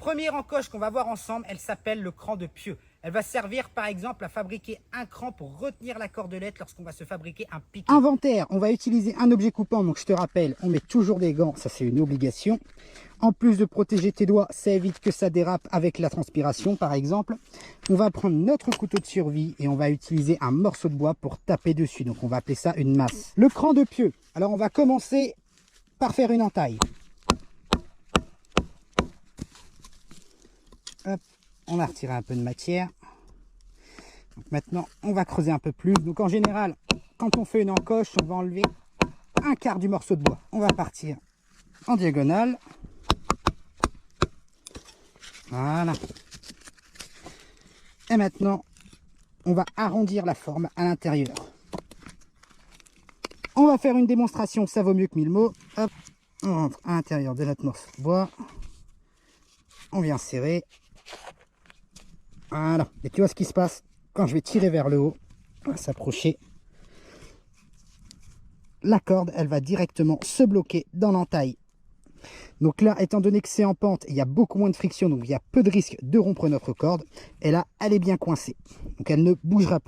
première encoche qu'on va voir ensemble, elle s'appelle le cran de pieu. Elle va servir par exemple à fabriquer un cran pour retenir la cordelette lorsqu'on va se fabriquer un piquet. Inventaire, on va utiliser un objet coupant, donc je te rappelle, on met toujours des gants, ça c'est une obligation. En plus de protéger tes doigts, ça évite que ça dérape avec la transpiration par exemple. On va prendre notre couteau de survie et on va utiliser un morceau de bois pour taper dessus, donc on va appeler ça une masse. Le cran de pieu, alors on va commencer par faire une entaille. Hop, on a retiré un peu de matière. Donc maintenant, on va creuser un peu plus. Donc en général, quand on fait une encoche, on va enlever un quart du morceau de bois. On va partir en diagonale. Voilà. Et maintenant, on va arrondir la forme à l'intérieur. On va faire une démonstration, ça vaut mieux que 1000 mots. Hop, on rentre à l'intérieur de notre morceau de bois. On vient serrer. Voilà. Et tu vois ce qui se passe quand je vais tirer vers le haut. On va s'approcher. La corde, elle va directement se bloquer dans l'entaille. Donc là, étant donné que c'est en pente, il y a beaucoup moins de friction, donc il y a peu de risque de rompre notre corde. Et là, elle est bien coincée. Donc elle ne bougera pas.